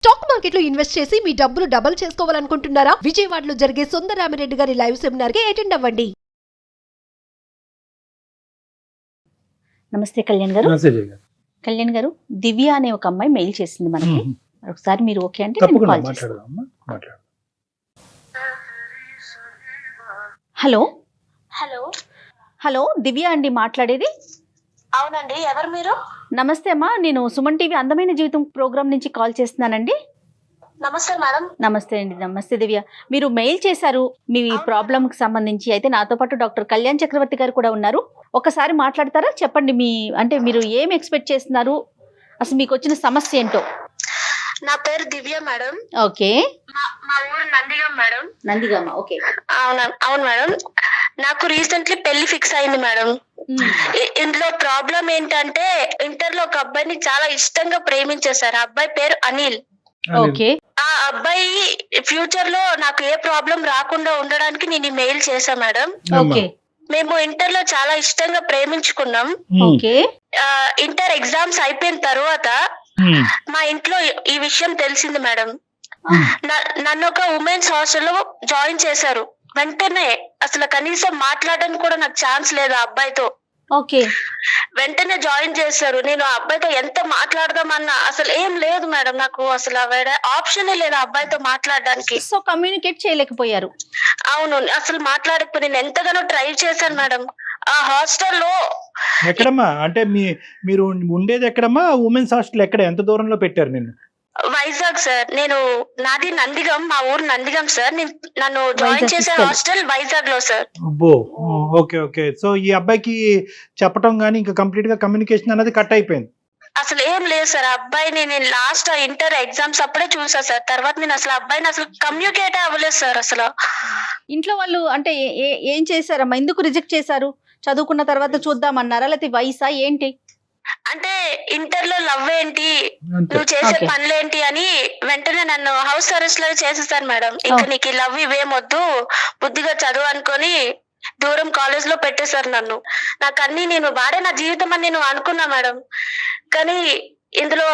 Stock మార్కెట్లో invest చేసి మీ డబ్బులు డబుల్ చేసుకోవాలనుకుంటున్నారా? విజయవాడలో జరిగే సుందరరామిరెడ్డి గారి లైవ్ సెమినార్ కి అటెండ్ అవ్వండి. నమస్తే కళ్యాణ్ గారు. నమస్తే జయ గారు. కళ్యాణ్ గారు, దివ్య అనే ఒక అమ్మాయి మెయిల్ చేసింది మనకి. ఒకసారి మీరు ఓకే అంటే నేను తప్పకుండా కాల్ చేస్తాను. మాట్లాడదామా? మాట్లాడదాం. హలో హలో హలో, దివ్య అండి మాట్లాడేది. అవునండి, ఎవరు మీరు? నమస్తే అమ్మా, నేను సుమన్ టీవీ అందమైన జీవితం ప్రోగ్రామ్ నుంచి కాల్ చేస్తున్నానండి. నమస్తే మేడం. నమస్తే అండి. నమస్తే దివ్య, మీరు మెయిల్ చేశారు మీ ప్రాబ్లంకి సంబంధించి. అయితే నాతో పాటు డాక్టర్ కళ్యాణ్ చక్రవర్తి గారు కూడా ఉన్నారు. ఒకసారి మాట్లాడతారా? చెప్పండి, మీ అంటే మీరు ఏం ఎక్స్పెక్ట్ చేస్తున్నారు, అసలు మీకు వచ్చిన సమస్య ఏంటో. నా పేరు దివ్య మేడం. ఓకే, మా ఊరు నందిగం మేడం. నందిగామ. ఓకే, అవును మేడం. నాకు రీసెంట్లీ పెళ్లి ఫిక్స్ అయింది మేడం. ఇందులో ప్రాబ్లం ఏంటంటే, ఇంటర్ లో ఒక అబ్బాయిని చాలా ఇష్టంగా ప్రేమించేశారు. ఆ అబ్బాయి పేరు అనిల్. ఓకే. ఆ అబ్బాయి ఫ్యూచర్ లో నాకు ఏ ప్రాబ్లం రాకుండా ఉండడానికి నేను ఈ మెయిల్ చేశా మేడం. ఓకే. మేము ఇంటర్ లో చాలా ఇష్టంగా ప్రేమించుకున్నాం. ఓకే. ఇంటర్ ఎగ్జామ్స్ అయిపోయిన తర్వాత మా ఇంట్లో ఈ విషయం తెలిసింది మేడం. నన్ను ఒక ఉమెన్స్ హాస్టల్లో జాయిన్ చేశారు. వెంటనే అసలు కనీసం మాట్లాడడానికి కూడా నాకు ఛాన్స్ లేదు ఆ అబ్బాయితో. ఓకే. వెంటనే జాయిన్ చేశారు. నేను ఆ అబ్బాయితో ఎంత మాట్లాడదామన్నా అసలు ఏం లేదు మేడం. నాకు అసలు వేరే ఆప్షనే లేదు ఆ అబ్బాయితో మాట్లాడడానికి. సో కమ్యూనికేట్ చేయలేకపోయారు. అవును, అసలు మాట్లాడకపోయి నేను ఎంతగానో ట్రై చేశాను మేడం. ఆ హాస్టల్లో ఎక్కడమ్మా అంటే మీరు ఉండేది ఎక్కడమ్మా? ఉమెన్స్ హాస్టల్ ఎక్కడ, ఎంత దూరంలో పెట్టారు నిన్ను? వైజాగ్ సార్. నాది నందిగం, మా ఊరు నందిగం సార్. నన్ను జాయిన్ చేసే హాస్టల్ వైజాగ్ లో సార్. అబ్బో, ఓకే ఓకే. సో ఈ అబ్బాయికి చెప్పడం గానీ ఇంకా కంప్లీట్ గా కమ్యూనికేషన్ అనేది కట్ అయిపోయింది. అసలు ఏం లేదు సార్. ఆ అబ్బాయిని నేను లాస్ట్ ఇంటర్ ఎగ్జామ్స్ అప్పుడే చూసా సార్. తర్వాత నేను అసలు అబ్బాయిని అసలు కమ్యూనికేట్ అవ్వలేదు సార్. అసలు ఇంట్లో వాళ్ళు అంటే ఏం చేశారమ్మా? ఎందుకు రిజెక్ట్ చేశారు? చదువుకున్న తర్వాత చూద్దామన్నారా, లేకపోతే వయసా ఏంటి? అంటే ఇంటర్ లో లవ్ ఏంటి, నువ్వు చేసే పనులేంటి అని వెంటనే నన్ను హౌస్ అరెస్ట్ లో చేసేసారు మేడం. ఇంకా నీకు లవ్ ఇవేమొద్దు, బుద్ధిగా చదువు అనుకొని దూరం కాలేజ్ లో పెట్టేశారు నన్ను. నాకు అన్ని వాడే నా జీవితం అని నేను అనుకున్నా మేడం. కానీ ఇందులో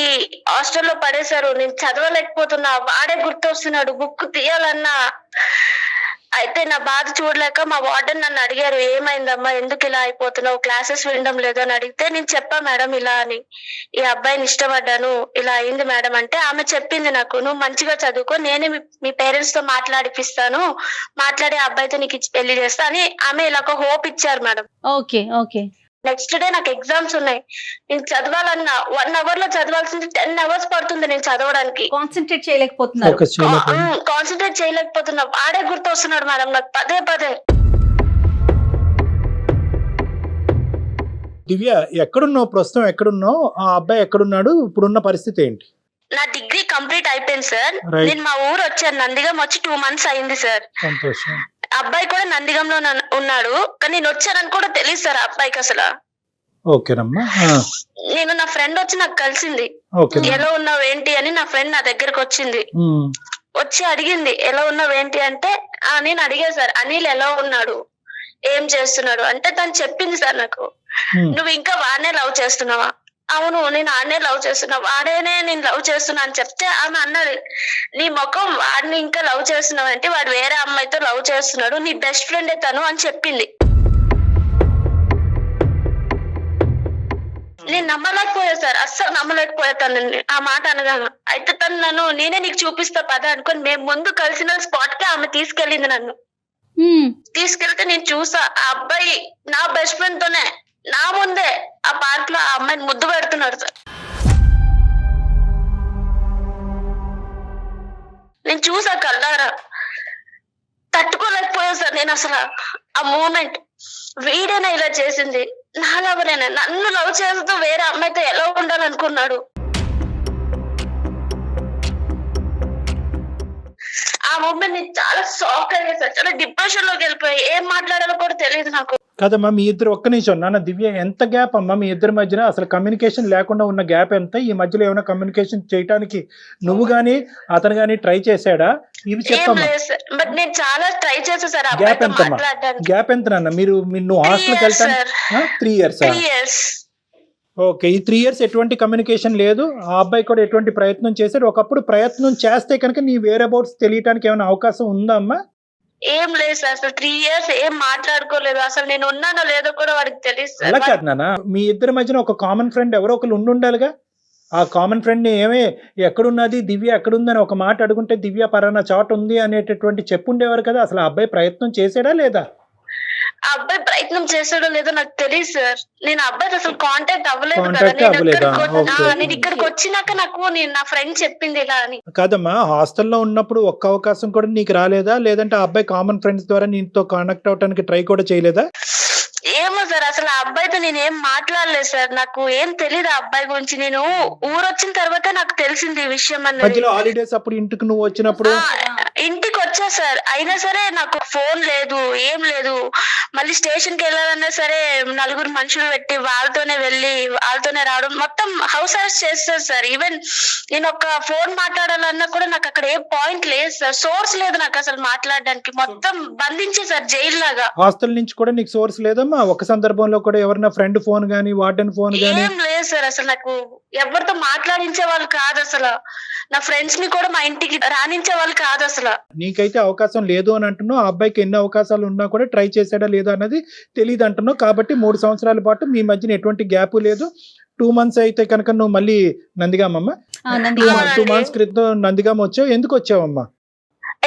ఈ హాస్టల్లో పడేశారు. నేను చదవలేకపోతున్నా, వాడే గుర్తొస్తున్నాడు. బుక్ తీయాలన్నా. అయితే నా బాధ చూడలేక మా వార్డెన్ నన్ను అడిగారు, ఏమైందమ్మా, ఎందుకు ఇలా అయిపోతున్నావు, క్లాసెస్ వినడం లేదు అని అడిగితే నేను చెప్పా మేడం ఇలా అని. ఈ అబ్బాయిని ఇష్టపడ్డాను, ఇలా అయింది మేడం అంటే ఆమె చెప్పింది నాకు, నువ్వు మంచిగా చదువుకో, నేనే మీ పేరెంట్స్ తో మాట్లాడిపిస్తాను, మాట్లాడి ఆ అబ్బాయితో నీకు ఇచ్చి పెళ్లి చేస్తా అని ఆమె ఇలా ఒక హోప్ ఇచ్చారు madam. Okay. Okay. Next day నాకు ఎగ్జామ్స్ ఉన్నాయి. నేను చదవాలన్నా 1 hour లో చదవాల్సింది 10 hours పడుతుంది నేను చదవడానికి. కాన్సన్ట్రేట్ చేయలేకపోతున్నారు. కాన్సన్ట్రేట్ చేయలేకపోతున్నా. వాడే గుర్తు వస్తున్నాడు మేడం నాకు పదే పదే. దివ్య, ఎక్కడున్నావు ప్రస్తుతం? ఎక్కడున్నావు? ఆ అబ్బాయి ఎక్కడున్నాడు? ఇప్పుడున్న పరిస్థితి ఏంటి? నా డిగ్రీ కంప్లీట్ అయిపోయింది సార్. నేను మా ఊరు వచ్చాను, నందిగం వచ్చి 2 months అయింది సార్. సంతోషం. అబ్బాయి కూడా నందిగంలో ఉన్నాడు, కానీ నేను వచ్చానని కూడా తెలియదు సార్ ఆ అబ్బాయికి అసలు. ఓకేనమ్మా. నేను నా ఫ్రెండ్ వచ్చి నాకు కలిసింది, ఎలా ఉన్నావు ఏంటి అని. నా ఫ్రెండ్ నా దగ్గరకు వచ్చింది, వచ్చి అడిగింది ఎలా ఉన్నావు ఏంటి అంటే నేను అడిగా సార్, అనిల్ ఎలా ఉన్నాడు, ఏం చేస్తున్నాడు అంటే తను చెప్పింది సార్ నాకు, నువ్వు ఇంకా వాడినే లవ్ చేస్తున్నావా? అవును, నేను ఆడనే లవ్ చేస్తున్నా, వాడేనే నేను లవ్ చేస్తున్నా అని చెప్తే ఆమె అన్నది, నీ ముఖం, వాడిని ఇంకా లవ్ చేస్తున్నావు అంటే వాడు వేరే అమ్మాయితో లవ్ చేస్తున్నాడు, నీ బెస్ట్ ఫ్రెండే తను అని చెప్పింది. నేను నమ్మలేకపోయా సార్, అస్సలు నమ్మలేకపోయా తను ఆ మాట అనగానే. అయితే తను నేనే నీకు చూపిస్తా పద అనుకొని మేము ముందు కలిసిన స్పాట్ కి ఆమె తీసుకెళ్ళింది నన్ను. తీసుకెళ్తే నేను చూసా, ఆ అబ్బాయి నా బెస్ట్ ఫ్రెండ్ తోనే నా ముందే ఆ పార్క్ లో ఆ అమ్మాయిని ముద్దు పెడుతున్నాడు సార్. నేను చూసా కల్లారా, తట్టుకోలేకపోయా సార్ నేను అసలు ఆ మూమెంట్. వీడేనా ఇలా చేసింది, నా లవరేనా, నన్ను లవ్ చేస్తూ వేరే అమ్మాయితో ఎలా ఉండాలనుకున్నాడు. ఆ మూమెంట్ నేను చాలా షాక్ అయ్యా సార్, చాలా డిప్రెషన్ లోకి వెళ్ళిపోయా, ఏం మాట్లాడాలో కూడా తెలియదు నాకు. కదమ్మా, మీ ఇద్దరు ఒక్క నిమిషం. నాన్న దివ్య, ఎంత గ్యాప్ అమ్మా మీ ఇద్దరి మధ్యన? అసలు కమ్యూనికేషన్ లేకుండా ఉన్న గ్యాప్ ఎంత? ఈ మధ్యలో ఏమైనా కమ్యూనికేషన్ చేయడానికి నువ్వు గానీ అతను గానీ ట్రై చేశాడా? ఇవి చెప్పమ్మా. బట్ నేను చాలా ట్రై చేసా సార్. గ్యాప్ ఎంతమ్మా? గ్యాప్ ఎంత నాన్న? నువ్వు హాస్టల్కి వెళ్తాను 3 years. ఓకే. ఈ 3 ఇయర్స్ ఎటువంటి కమ్యూనికేషన్ లేదు. ఆ అబ్బాయి కూడా ఎటువంటి ప్రయత్నం చేశాడు. ఒకప్పుడు ప్రయత్నం చేస్తే కనుక నీ వేర్ అబౌట్స్ తెలియటానికి ఏమైనా అవకాశం ఉందా అమ్మా? ఏం లేదు సార్, అసలు 3 ఇయర్స్ ఏం మాట్లాడుకోలేదు. అసలు నేను ఉన్నానో లేదో కూడా వాడికి తెలియదు అలా సార్. కాదు నాన్న, మీ ఇద్దరి మధ్యన ఒక కామన్ ఫ్రెండ్ ఎవరో ఒకరు ఉండాలిగా. ఆ కామన్ ఫ్రెండ్ ని ఏమే ఎక్కడున్నది దివ్య ఎక్కడుందని ఒక మాట అడుగుంటే దివ్య పరానా చోట ఉంది అనేటటువంటి చెప్పుండేవారు కదా. అసలు ఆ అబ్బాయి ప్రయత్నం చేసాడా లేదా? ఆ అబ్బాయి ప్రయత్నం చేసాడో లేదో నాకు తెలియదు సార్. నేను అబ్బాయి అసలు కాంటాక్ట్ అవ్వలేదు కదా. Contact అవ్వలేదా? Okay. నేను ఇక్కడికి వచ్చినాక నేను నా ఫ్రెండ్ చెప్పింది ఇలా అని. కాదమ్మా, హాస్టల్లో ఉన్నప్పుడు ఒక్క అవకాశం కూడా నీకు రాలేదా? లేదంటే ఆ అబ్బాయి కామన్ ఫ్రెండ్స్ ద్వారా నీతో కాంటాక్ట్ అవడానికి ట్రై కూడా చేయలేదా? ఏమో సార్, అసలు ఆ అబ్బాయితో నేను ఏం మాట్లాడలేదు సార్. నాకు ఏం తెలియదు ఆ అబ్బాయి గురించి. నేను ఊరొచ్చిన తర్వాత నాకు తెలిసింది ఈ విషయం అన్నది. మధ్యలో హాలిడేస్ అప్పుడు ఇంటికి నువ్వు వచ్చినప్పుడు ఇంటికి వచ్చా సార్, అయినా సరే నాకు ఫోన్ లేదు, ఏం లేదు. మళ్ళీ స్టేషన్ కి వెళ్ళాలన్నా సరే 4 మనుషులు పెట్టి వాళ్ళతోనే వెళ్ళి వాళ్ళతోనే రావడం, మొత్తం హౌస్ అరెస్ట్ చేస్తారు సార్. ఈవెన్ నేను ఒక ఫోన్ మాట్లాడాలన్నా కూడా నాకు అక్కడ ఏ పాయింట్ లేదు సార్. సోర్స్ లేదు నాకు అసలు మాట్లాడడానికి. మొత్తం బంధించేసారు జైలు లాగా. హాస్టల్ నుంచి కూడా నీకు సోర్స్ లేదమ్మా? ఒక సందర్భంలో కూడా ఎవరైనా ఫ్రెండ్ ఫోన్ గానీ వార్డెన్ ఫోన్ గానీ? ఏం లేదు సార్, అసలు నాకు ఎవరితో మాట్లాడించే వాళ్ళు కాదు అసలు. నా ఫ్రెండ్స్ ని కూడా మా ఇంటికి రానించే వాళ్ళు కాదు అసలు. నీకైతే అవకాశం లేదు అని అంటున్నావు. ఆ అబ్బాయికి ఎన్ని అవకాశాలు ఉన్నా కూడా ట్రై చేశాడా లేదా అన్నది తెలియదు అంటున్నావు. కాబట్టి 3 సంవత్సరాల పాటు మీ మధ్యన ఎటువంటి గ్యాప్ లేదు. 2 months అయితే కనుక నువ్వు మళ్ళీ నందిగామమ్మా? 2 months క్రితం నందిగామ వచ్చావు. ఎందుకు వచ్చావమ్మా?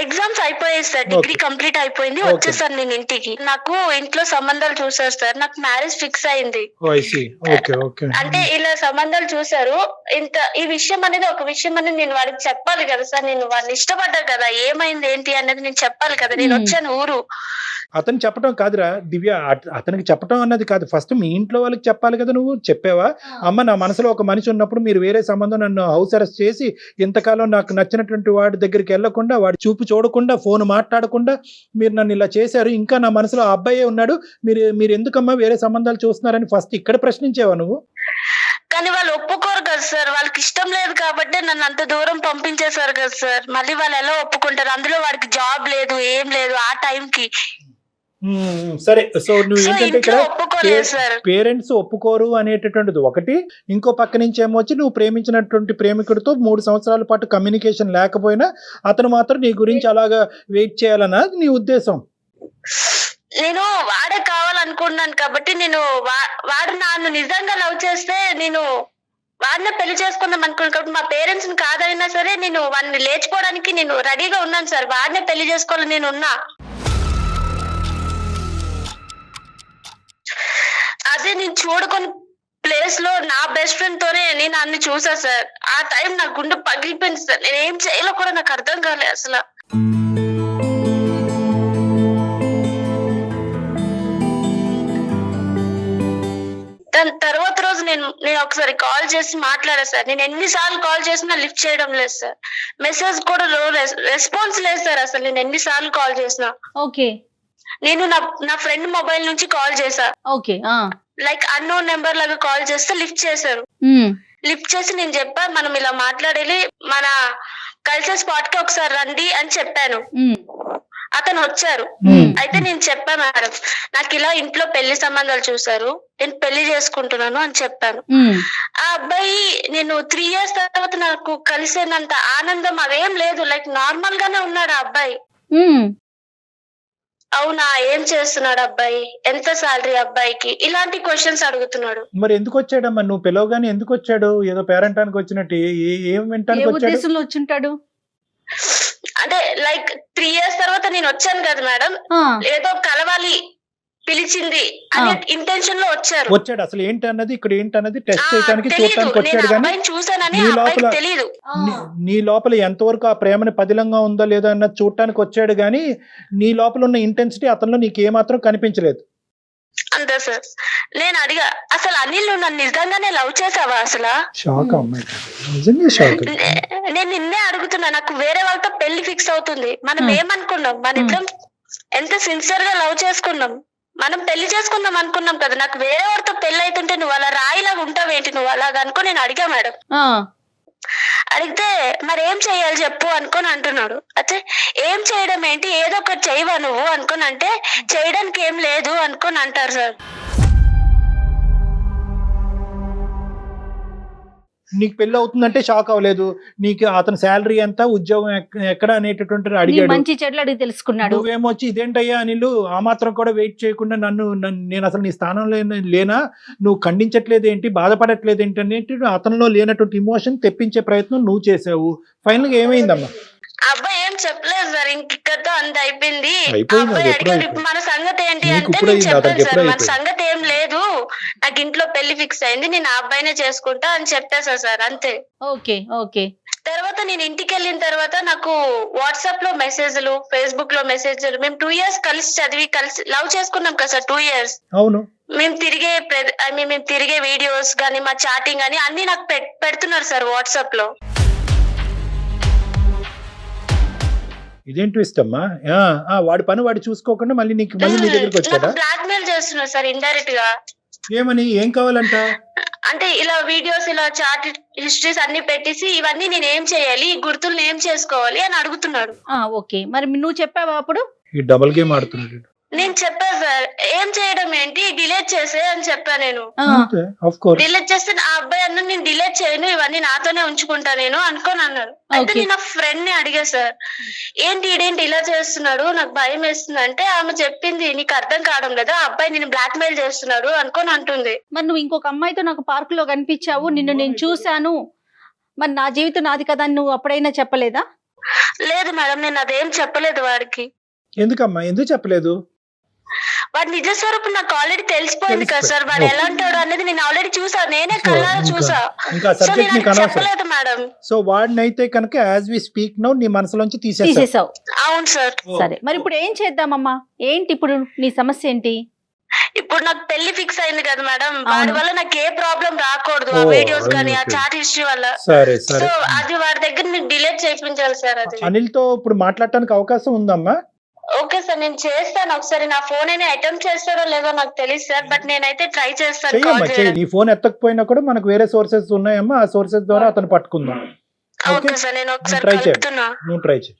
ఎగ్జామ్స్ అయిపోయాయి సార్, డిగ్రీ కంప్లీట్ అయిపోయింది, వచ్చేసాను నేను ఇంటికి. నాకు ఇంట్లో సంబంధాలు చూసారు సార్, నాకు మ్యారేజ్ ఫిక్స్ అయింది. అంటే ఇలా సంబంధాలు చూసారు. ఈ విషయం అనేది ఒక విషయం అనేది నేను వాడికి చెప్పాలి కదా సార్. నేను వాడిని ఇష్టపడ్డా కదా, ఏమైంది ఏంటి అనేది నేను చెప్పాలి కదా. నేను వచ్చాను ఊరు. అతను చెప్పడం కాదురా దివ్య, అతనికి చెప్పడం అన్నది కాదు. ఫస్ట్ మీ ఇంట్లో వాళ్ళకి చెప్పాలి కదా. నువ్వు చెప్పావా? అమ్మ, నా మనసులో ఒక మనిషి ఉన్నప్పుడు మీరు వేరే సంబంధం నన్ను హౌస్ అరెస్ట్ చేసి ఇంతకాలం నాకు నచ్చినటువంటి వాడి దగ్గరికి వెళ్లకుండా, వాడి చూపు చూడకుండా, ఫోన్ మాట్లాడకుండా మీరు నన్ను ఇలా చేశారు. ఇంకా నా మనసులో ఆ అబ్బాయే ఉన్నాడు. మీరు ఎందుకమ్మా వేరే సంబంధాలు చూస్తున్నారని ఫస్ట్ ఇక్కడ ప్రశ్నించేవా నువ్వు? కానీ వాళ్ళు ఒప్పుకోరు కదా సార్. వాళ్ళకి ఇష్టం లేదు కాబట్టి నన్ను అంత దూరం పంపించేశారు కదా సార్. మళ్ళీ వాళ్ళు ఎలా ఒప్పుకుంటారు? అందులో వాడికి జాబ్ లేదు, ఏం లేదు ఆ టైంకి. సరే, సో నువ్వు ఏంటంటే ఇక్కడ ఒప్పుకోలేదు సార్. పేరెంట్స్ ఒప్పుకోరు అనేటటువంటిది ఒకటి. ఇంకో పక్క నుంచి ఏమో వచ్చి నువ్వు ప్రేమించినటువంటి ప్రేమికుడితో 3 సంవత్సరాల పాటు కమ్యూనికేషన్ లేకపోయినా అతను మాత్రం నీ గురించి అలాగా వెయిట్ చేయాలన్నా నీ ఉద్దేశం? నేను వాడే కావాలనుకున్నాను కాబట్టి వాడు నన్ను నిజంగా లవ్ చేస్తే నేను వాడిని పెళ్లి చేసుకుందాం అనుకున్నాను. కాబట్టి మా పేరెంట్స్ ని కాదైనా సరే నేను వాడిని లేచిపోవడానికి నేను రెడీగా ఉన్నాను సార్. వాడినే పెళ్లి చేసుకోవాలని నేను ఉన్నా. అదే నేను చూడుకుని ప్లేస్ లో నా బెస్ట్ ఫ్రెండ్ తోనే నేను అన్ని చూసా సార్. ఆ టైం నా గుండె పగిలిపోయింది సార్. నేను ఏం చేయాలో కూడా నాకు అర్థం కాలేదు అసలు. దాని తర్వాత రోజు నేను ఒకసారి కాల్ చేసి మాట్లాడా సార్. నేను ఎన్నిసార్లు కాల్ చేసినా లిఫ్ట్ చేయడం లేదు సార్. మెసేజ్ కూడా రెస్పాన్స్ లేదు సార్. అసలు నేను ఎన్నిసార్లు కాల్ చేసినా. ఓకే. నేను నా ఫ్రెండ్ మొబైల్ నుంచి కాల్ చేసా. ఓకే. లైక్ అన్నోన్ నెంబర్ లాగా కాల్ చేస్తే లిఫ్ట్ చేశారు. లిఫ్ట్ చేసి నేను చెప్పా, మనం ఇలా మాట్లాడేది, మన కలిసే స్పాట్ కి ఒకసారి రండి అని చెప్పాను. అతను వచ్చారు. అయితే నేను చెప్పా, మేడం నాకు ఇలా ఇంట్లో పెళ్లి సంబంధాలు చూసారు, నేను పెళ్లి చేసుకుంటున్నాను అని చెప్పాను. ఆ అబ్బాయి నేను 3 years తర్వాత నాకు కలిసేనంత ఆనందం అవేం లేదు. లైక్ నార్మల్ గానే ఉన్నాడు ఆ అబ్బాయి. అవునా, ఏం చేస్తున్నాడు అబ్బాయి, ఎంత సాలరీ అబ్బాయికి, ఇలాంటి క్వశ్చన్స్ అడుగుతున్నాడు. మరి ఎందుకు వచ్చాడమ్మా? నువ్వు పిలవగానే ఎందుకు వచ్చాడు? ఏదో పేరెంటానికి వచ్చినట్టు ఏం వింటానికి వచ్చాడు? అంటే లైక్ 3 years తర్వాత నేను వచ్చాను కదా మేడం, ఏదో కలవాలి పిలిచింది అనే ఇంటెన్షన్ లో వచ్చాడు. అసలు ఏంటి అన్నది ఇక్కడ ఏంటి అన్నది టెస్ట్ చేయడానికి చూడటానికి వచ్చాడు. కానీ నీ లోపల ఎంతవరకు ఆ ప్రేమని పదిలంగా ఉందో లేదో అన్నది చూడటానికి వచ్చాడు. కానీ నీ లోపల ఉన్న ఇంటెన్సిటీ అతనిలో నీకు ఏమాత్రం కనిపించలేదు. అంతే సార్. నేను అడిగా, అసలు అనిల్ నువ్వు నన్ను నిజంగానే లవ్ చేసావా? అసలు షాక్ అమ్మాయి, నిజంగా షాక్. నేను నిన్నే అడుగుతున్నా, నాకు వేరే వాళ్ళతో పెళ్లి ఫిక్స్ అవుతుంది. మనం ఏమనుకున్నాం? మన ఇద్దరం ఎంత సిన్సియర్ గా లవ్ చేసుకున్నాం, మనం పెళ్లి చేసుకుందాం అనుకున్నాం కదా. నాకు వేరే వాడితో పెళ్లి అవుతుంటే నువ్వు అలా రాయిలాగా ఉంటావేంటి, నువ్వు అలాగా అనుకో నేను అడిగా మేడం. అడిగితే మరి ఏం చెయ్యాలి చెప్పు అనుకొని అంటున్నాడు. అయితే ఏం చేయడం ఏంటి, ఏదో ఒకటి చేయవా నువ్వు అనుకొని అంటే చేయడానికి ఏం లేదు అనుకొని అంటారు సార్. నీకు పెళ్లి అవుతుందంటే షాక్ అవ్వలేదు, నీకు అతని శాలరీ ఎంత, ఉద్యోగం ఎక్కడ అనేటటువంటి అడిగాడు. మంచి చెడ్లు అడిగి తెలుసుకున్నాడు. నువ్వేమొచ్చి ఇదేంటయ్యా అనిలు ఆ మాత్రం కూడా వెయిట్ చేయకుండా నేను అసలు నీ స్థానంలో లేనా, నువ్వు ఖండించట్లేదు ఏంటి, బాధపడట్లేదు ఏంటి అనేది అతనిలో లేనటువంటి ఇమోషన్ తెప్పించే ప్రయత్నం నువ్వు చేసావు. ఫైనల్ గా ఏమైందమ్మా? అబ్బాయి ఏం చెప్పలేదు సార్, ఇంకతో అంత అయిపోయింది. అయిపోయింది, అబ్బాయి అది ఎప్పుడో అడిగాడు అయిపోయింది. మన సంగతి ఏంటి నీకు అంటే ఇప్పుడు నేను అయింది, చెప్పాను అతనికి సార్ ఎప్పుడో మన అయిపోయింది. సంగతి ఏం లేదు, నాకు ఇంట్లో పెళ్లి ఫిక్స్ అయింది, నేను ఆ అబ్బాయినే చేసుకుంటా అని చెప్పేసా సార్, అంతే. Okay okay. తర్వాత నేను ఇంటికి వెళ్ళిన తర్వాత నాకు వాట్సాప్ లో మెసేజ్లు, ఫేస్బుక్ లో మెసేజ్లు, మేము 2 years కలిసి చదివి కలిసి లవ్ చేసుకున్నాం కదా సార్, 2 years. అవును. మేము తిరిగే వీడియోస్ గానీ మా చాటింగ్ గానీ అన్ని నాకు పెడుతున్నారు సార్ వాట్సాప్ లో. ఇదేం ట్విస్ట్ అమ్మా? వాడి పని వాడు చూసుకోకుండా మళ్ళీ నీ దగ్గరికి వచ్చాడా? బ్లాక్ మెయిల్ చేస్తున్నారు సార్ ఇండైరెక్ట్ గా. ఏమని, ఏం కావాలంట? అంటే ఇలా వీడియోస్, ఇలా చాట్ హిస్టరీస్ అన్ని పెట్టేసి ఇవన్నీ నేను ఏం చేయాలి, ఈ గుర్తులు ఏం చేసుకోవాలి అని అడుగుతున్నాడు. ఓకే, మరి నువ్వు చెప్పావా అప్పుడు? ఈ డబుల్ గేమ్ ఆడుతున్నాడు. నేను చెప్పాను సార్, ఏం చేయడం ఏంటి, డిలీట్ చేసే అని చెప్పా. నేను డిలీట్ చేస్తే ఆ అబ్బాయి అన్న నేను డిలీట్ చేయను, ఇవన్నీ నాతోనే ఉంచుకుంటా నేను అనుకోని అన్నాడు. అయితే నేను నా ఫ్రెండ్ ని అడిగా సార్, ఇదేంటి ఇలా చేస్తున్నాడు, నాకు భయం వేస్తుంది అంటే ఆమె చెప్పింది, నీకు అర్థం కావడం లేదా, ఆ అబ్బాయి నేను బ్లాక్ మెయిల్ చేస్తున్నాడు అనుకోని అంటుంది. మరి నువ్వు ఇంకొక అమ్మాయితో నాకు పార్క్ లో కనిపించావు, నిన్ను నేను చూశాను, మరి నా జీవితం నాది కదా అని నువ్వు అప్పుడైనా చెప్పలేదా? లేదు మేడం, నేను అదేం చెప్పలేదు వాడికి. ఎందుకమ్మా, ఎందుకు చెప్పలేదు? వాడి నిజ స్వరూపం నాకు ఆల్రెడీ తెలిసిపోయింది కదా సార్, వాడు ఎలా ఉంటాడు అనేది నేను ఆల్రెడీ చూసా, నేనే కళ్ళారా చూసా. సో నేను చెప్పలేదు మేడం. సో వాడినైతే కనుక యాజ్ వి స్పీక్ నౌ నీ మనసులోంచి తీసేసావు. అవును సార్. సరే, మరి ఇప్పుడు ఏం చేద్దామమ్మా, ఏంటి ఇప్పుడు నీ సమస్య ఏంటి? ఇప్పుడు నాకు పెళ్లి ఫిక్స్ అయింది కదా మేడం, వాడి వల్ల నాకు ఏ ప్రాబ్లం రాకూడదు, ఆ వీడియోస్ కానీ ఆ చాట్ హిస్టరీ వల్ల. సరే సో అది వాడి దగ్గర నేను డిలీట్ చేయించాలి సార్. అది అనిల్ తో ఇప్పుడు మాట్లాడటానికి అవకాశం ఉందమ్మా? ఓకే సార్, నేను చేస్తాను. ఒకసారి నా ఫోన్ అయినా అటెంప్ట్ చేస్తారో లేదో నాకు తెలియదు సార్, బట్ నేనైతే ట్రై చేస్తాను. నీ ఫోన్ ఎత్తకపోయినా కూడా మనకు వేరే సోర్సెస్ ఉన్నాయమ్మా, ఆ సోర్సెస్ ద్వారా అతను పట్టుకుందాం. ఓకే సార్, నేను ఒకసారి ట్రై కలుపుతున్నా. నువ్వు ట్రై చేయి.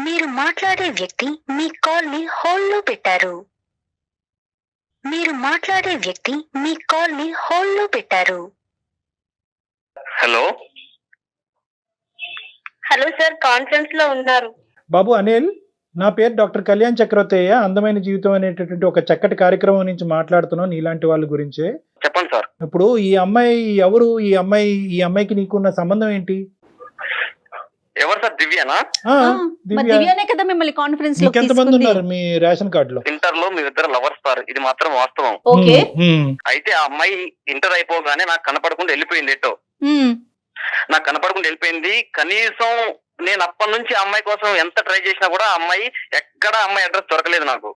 మీరు మాట్లాడే వ్యక్తి మీ కాల్ ని హోల్డ్ లో పెట్టారు. హలో సార్, కాన్ఫరెన్స్ లో ఉన్నారు. బాబు అనిల్, నా పేరు డాక్టర్ కళ్యాణ్ చక్రవర్తి. అందమైన జీవితం అనేటటువంటి ఒక చక్కటి కార్యక్రమం నుంచి మాట్లాడుతున్నాను నీలాంటి వాళ్ళ గురించే. చెప్పండి సార్. ఇప్పుడు ఈ అమ్మాయి ఎవరు? ఈ అమ్మాయికి నీకున్న సంబంధం ఏంటి? ఎవరు సార్? దివ్యనా? దివ్యనే కదా మిమ్మల్ని కాన్ఫరెన్స్ లో ఎంతమంది ఉన్నారు మీ రేషన్ కార్డులో? ఇంటర్ లో మీ ఇద్దరు లవర్స్ సార్, ఇది మాత్రం వాస్తవం. ఓకే. అయితే ఆ అమ్మాయి ఇంటర్ అయిపోగానే నాకు కనపడకుండా వెళ్ళిపోయింది. ఎటో నాకు కనపడకుండా వెళ్ళిపోయింది. కనీసం నేను అప్పటి నుంచి ఆ అమ్మాయి కోసం ఎంత ట్రై చేసినా కూడా ఆ అమ్మాయి ఎక్కడ అమ్మాయి అడ్రస్ దొరకలేదు నాకు.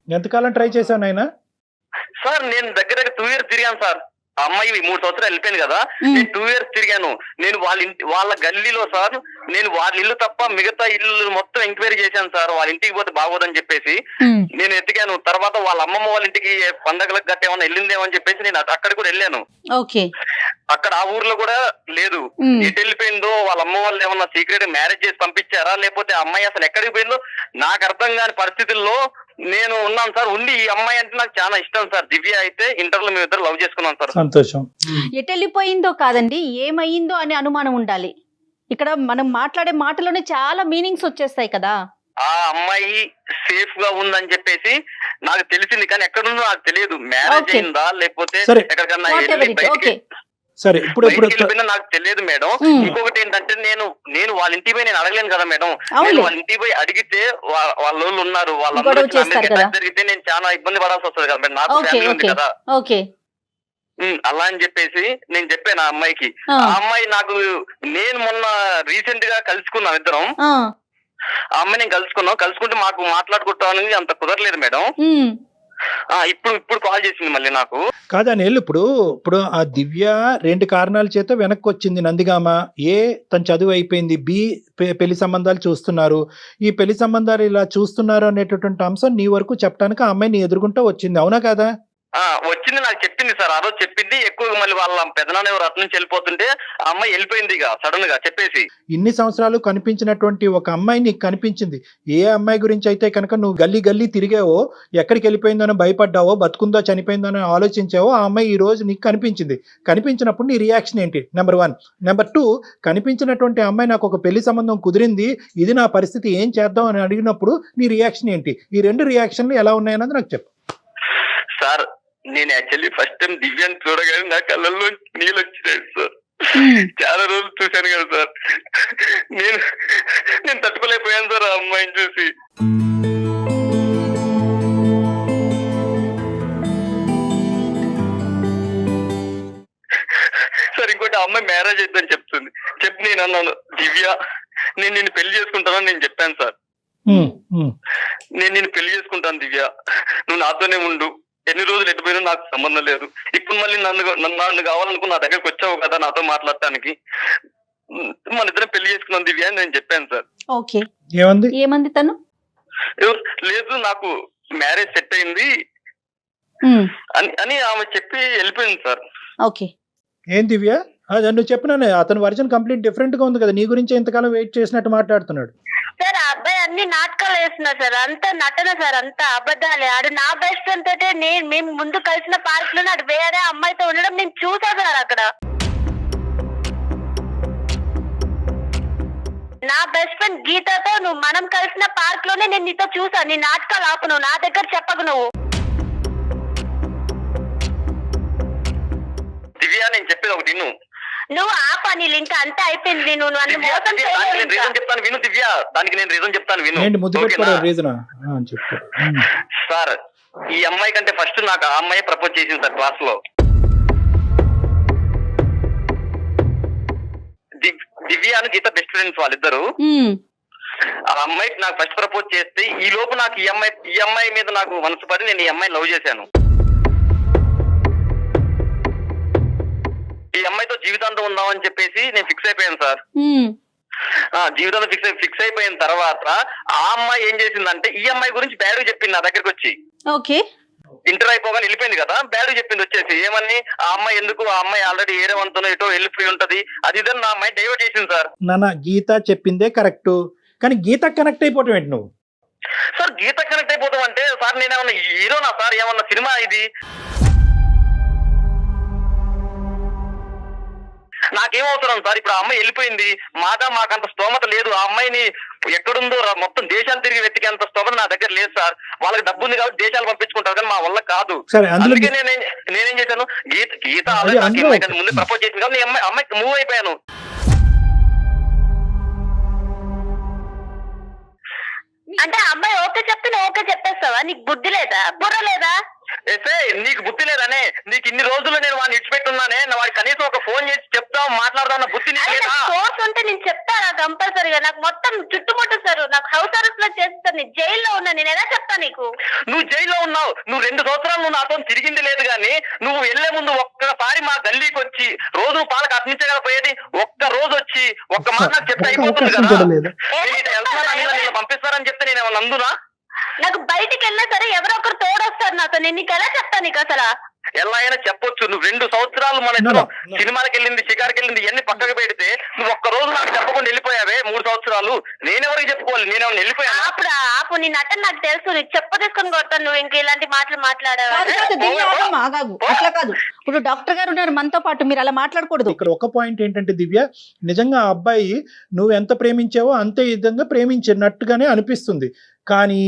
ఎంతకాలం ట్రై చేశావు నాయనా? సార్ నేను దగ్గర 2 years తిరిగాను సార్. ఆ అమ్మాయి 3 సంవత్సరాలు వెళ్ళిపోయింది కదా, నేను 2 years తిరిగాను. నేను వాళ్ళ గల్లీలో సార్, నేను వాళ్ళ ఇల్లు తప్ప మిగతా ఇల్లు మొత్తం ఎంక్వైరీ చేశాను సార్. వాళ్ళ ఇంటికి పోతే బాగోదని చెప్పేసి నేను ఎత్తికాను. తర్వాత వాళ్ళ అమ్మమ్మ వాళ్ళ ఇంటికి పండగలకు గట్ట ఏమన్నా వెళ్ళిందేమని చెప్పేసి నేను అక్కడికి కూడా వెళ్ళాను. అక్కడ ఆ ఊర్లో కూడా లేదు. ఎటు వెళ్ళిపోయిందో, వాళ్ళ అమ్మ వాళ్ళు ఏమన్నా సీక్రెట్ మ్యారేజ్ చేసి పంపించారా, లేకపోతే అమ్మాయి అసలు ఎక్కడికి పోయిందో నాకు అర్థం కాని పరిస్థితుల్లో నేను ఉన్నాను సార్. ఉండి ఈ అమ్మాయి అంటే నాకు చాలా ఇష్టం సార్. దివ్య అయితే ఇంటర్ లో మేము ఇద్దరు లవ్ చేసుకున్నాం సార్. సంతోషం. ఎటు వెళ్ళిపోయిందో కాదండి, ఏమైందో అనే అనుమానం ఉండాలి. ఇక్కడ మనం మాట్లాడే మాటలోనే చాలా మీనింగ్స్ వచ్చేస్తాయి కదా. ఆ అమ్మాయి సేఫ్ గా ఉందని చెప్పేసి నాకు తెలిసింది, కానీ ఎక్కడుందో నాకు తెలియదు. మ్యారేజ్ అయిందా లేకపోతే ఎక్కడికన్నా సరే ఇప్పుడు నాకు తెలియదు మేడం. ఇంకొకటి ఏంటంటే నేను వాళ్ళ ఇంటికి పోయి నేను అడగలేను కదా మేడం. నేను వాళ్ళ ఇంటికి పోయి అడిగితే వాళ్ళు ఉన్నారు, వాళ్ళందరూ జరిగితే నేను చాలా ఇబ్బంది పడాల్సి వస్తుంది కదా మేడం, నాకు ఫ్యామిలీ ఉంది కదా. అలా అని చెప్పేసి నేను చెప్పాను ఆ అమ్మాయికి. ఆ అమ్మాయి నాకు, నేను మొన్న రీసెంట్ గా కలుసుకున్నాం ఇద్దరం. ఆ అమ్మాయి నేను కలుసుకుంటే మాకు మాట్లాడుకుంటామని అంత కుదరలేదు మేడం. ఇప్పుడు కాల్ చేసింది మళ్ళీ నాకు. కాదని ఇప్పుడు ఆ దివ్య 2 కారణాల చేత వెనక్కి వచ్చింది నందిగామ. ఏ, తన చదువు అయిపోయింది. బి, పెళ్లి సంబంధాలు చూస్తున్నారు. ఈ పెళ్లి సంబంధాలు ఇలా చూస్తున్నారు అనేటటువంటి అంశం నీ వరకు చెప్పడానికి ఆ అమ్మాయి నీ ఎదుర్కొంటూ వచ్చింది, అవునా కదా? వచ్చింది, నాకు చెప్పింది సార్. ఆ రోజు చెప్పింది. ఎక్కువగా మళ్ళీ వాళ్ళ పెదనాన్న ఎవరు అటు నుంచి వెళ్ళిపోతుంటే ఆ అమ్మాయి వెళ్ళిపోయింది ఇక సడన్ గా చెప్పేసి. ఇన్ని సంవత్సరాలు కనిపించినటువంటి ఒక అమ్మాయి నీకు కనిపించింది. ఏ అమ్మాయి గురించి అయితే కనుక నువ్వు గల్లీ గల్లీ తిరిగావో, ఎక్కడికి వెళ్ళిపోయిందనో భయపడ్డావో, బతుకుందో చనిపోయిందనో ఆలోచించావో, ఆ అమ్మాయి ఈ రోజు నీకు కనిపించింది. కనిపించినప్పుడు నీ రియాక్షన్ ఏంటి? నెంబర్ 1. నెంబర్ 2, కనిపించినటువంటి అమ్మాయి నాకు ఒక పెళ్లి సంబంధం కుదిరింది, ఇది నా పరిస్థితి, ఏం చేద్దాం అని అడిగినప్పుడు నీ రియాక్షన్ ఏంటి? ఈ 2 రియాక్షన్లు ఎలా ఉన్నాయన్నది నాకు చెప్పు. సార్ నేను యాక్చువల్లీ ఫస్ట్ టైం దివ్యాన్ని చూడగానే నా కళ్ళల్లో నీళ్ళు వచ్చినాయి సార్. చాలా రోజులు చూశాను కదా సార్. నేను తట్టుకోలేకపోయాను సార్ ఆ అమ్మాయిని చూసి. సార్ ఇంకోటి, ఆ అమ్మాయి మ్యారేజ్ అయిద్దని చెప్తుంది. నేను అన్నాను, దివ్య నేను నిన్ను పెళ్లి చేసుకుంటానని నేను చెప్పాను సార్. నేను నిన్ను పెళ్లి చేసుకుంటాను దివ్య, నువ్వు నాతోనే ఉండు, ఎన్ని రోజులు ఎటుపోయినా నాకు సంబంధం లేదు. ఇప్పుడు మళ్ళీ నన్ను కావాలనుకుని నా దగ్గరకు వచ్చావు కదా నాతో మాట్లాడటానికి, మన ఇద్దరం పెళ్లి చేసుకున్నాం దివ్య అని నేను చెప్పాను సార్. ఓకే, ఏమంది తను? లేదు నాకు మ్యారేజ్ సెట్ అయింది అని ఆమె చెప్పి వెళ్ళిపోయింది సార్. ఓకే, ఏం దివ్య నువ్వు చెప్పినానే, అతని వర్షన్ కంప్లీట్ డిఫరెంట్ గా ఉంది కదా, నీ గురించి ఎంతకాలం వెయిట్ చేసినట్టు మాట్లాడుతున్నాడు. సార్ ఆ అబ్బాయి అన్ని నాటకాలు వేస్తున్నారు సార్, అంతా నటన సార్, అంతా అబద్ధాలే. ఆడు నా బెస్ట్ ఫ్రెండ్ తోటే మేము ముందు కలిసిన పార్క్ లో ఆడు వేరే అమ్మాయితో ఉండడం నేను చూసా సార్. అక్కడ నా బెస్ట్ ఫ్రెండ్ గీతతో మనం కలిసిన పార్క్ లోనే నేను నీతో చూసా. నీ నాటకాలు ఆపు, నువ్వు నా దగ్గర చెప్పకు. దివ్య నేను చెప్పేది ఒకటి నువ్వు ఆపా, నీ లింక్ అంతా అయిపోయింది. నువ్వు నన్ను మోసం చెప్తాను విను దివ్య, దానికి నేను రీజన్ చెప్తాను విను. సార్ ఈ అమ్మాయి కంటే ఫస్ట్ నాకు ఆ అమ్మాయి ప్రపోజ్ చేసింది సార్ క్లాస్ లో. దివ్య అని గీత బెస్ట్ ఫ్రెండ్స్ వాళ్ళిద్దరు. ఆ అమ్మాయికి నాకు ఫస్ట్ ప్రపోజ్ చేస్తే ఈ లోపు నాకు ఈ అమ్మాయి మీద నాకు మనసు పడి నేను ఈ అమ్మాయిని లవ్ చేశాను. ఈ అమ్మాయితో జీవితాంతం ఉందామని చెప్పేసి నేను ఫిక్స్ అయిపోయాను సార్. జీవితంలో ఫిక్స్ అయిపోయిన తర్వాత ఆ అమ్మాయి ఏం చేసిందంటే ఈ అమ్మాయి గురించి బ్యాడ్ చెప్పింది నా దగ్గరకు వచ్చి. ఓకే, ఇంటర్ అయిపోగానే వెళ్ళిపోయింది కదా, బ్యాడ్ చెప్పింది వచ్చేసి. ఏమని, ఆ అమ్మాయి ఎందుకు, ఆ అమ్మాయి ఆల్రెడీ ఏరే వంతునో ఎటో వెళ్ళిపోయి ఉంటది, అది ఇదని నా అమ్మాయి డైవర్ట్ చేసింది సార్. నాన్న గీత చెప్పిందే కరెక్ట్, కానీ గీత కనెక్ట్ అయిపోవటం ఏంటి నువ్వు? సార్ గీత కనెక్ట్ అయిపోతాం అంటే సార్ నేనేమన్నా హీరోనా సార్? ఏమన్నా సినిమా ఇది? నాకేం అవసరం సార్? ఇప్పుడు ఆ అమ్మాయి వెళ్ళిపోయింది, మాకంత స్తోమత లేదు. ఆ అమ్మాయిని ఎక్కడుందో మొత్తం దేశాలు తిరిగి వెతికేంత స్తోమత నా దగ్గర లేదు సార్. వాళ్ళకి డబ్బు ఉంది కాబట్టి దేశాలు పంపించుకుంటారు, కానీ మా వల్ల కాదు. అందుకే నేనేం చేశాను, గీత ఆల్రెడీ ముందు ప్రపోజ్ చేసింది కాబట్టి అమ్మాయికి మూవ్ అయిపోయాను. అంటే అమ్మాయి ఓకే చెప్తే ఓకే చెప్పేస్తావా? నీకు బుద్ధి లేదా, బుర్ర లేదా? నీకు బుద్ధి లేదనే, నీకు ఇన్ని రోజులు నేను వాడిని ఇచ్చిపెట్టున్నానే, వాడికి కనీసం ఒక ఫోన్ చేసి చెప్తాం మాట్లాడదాం బుద్ధి సోర్స్ ఉంటే నేను చెప్తారా కంపల్సరీగా? నాకు మొత్తం చుట్టుముట్టేస్తారు, నాకు హౌస్ అరెస్ట్ లో చేస్తారు, నేను జైల్లో ఉన్నా, నేను ఎలా చెప్తా నీకు? నువ్వు జైల్లో ఉన్నావు, నువ్వు 2 సంవత్సరాలు నువ్వు నాతో తిరిగింది లేదు, కానీ నువ్వు వెళ్లే ముందు ఒక్కసారి మా గల్లీకి వచ్చి, రోజు పాలకు అట్నించే కదా పోయేది, ఒక్క రోజు వచ్చి ఒక్క మాట నాకు చెప్తే అయిపోతుంది కదా. నేను పంపిస్తారని చెప్తే నేను ఏమన్నా అందునా? నాకు బయటికి వెళ్ళినా సరే ఎవరో ఒకరు తోడొస్తారు నాతో, నేను నీకు ఎలా చెప్తా? నీకు అసలు ఎలా అయినా చెప్పొచ్చు. నువ్వు 2 సంవత్సరాలు మన సినిమాకి వెళ్ళింది, షికార్కి వెళ్ళింది, ఇవన్నీ పక్కకు పెడితే నువ్వు ఒక్క రోజు నాకు చెప్పకుండా వెళ్ళిపోయావే 3 సంవత్సరాలు. నేనెవరికి చెప్పుకోవాలి? నేనేమన్నా వెళ్ళిపోయాను? ఆపు నీ నటన నాకు తెలుసు, నీకు చెప్ప తీసుకొని కొడతాను నువ్వు ఇంక ఇలాంటి మాటలు మాట్లాడావు. అట్లా కాదు, ఇప్పుడు డాక్టర్ గారు ఉన్నారు మనతో పాటు, మీరు అలా మాట్లాడకూడదు. ఇక్కడ ఒక పాయింట్ ఏంటంటే దివ్య, నిజంగా ఆ అబ్బాయి నువ్వు ఎంత ప్రేమించావో అంతే విధంగా ప్రేమించినట్టుగానే అనిపిస్తుంది, కానీ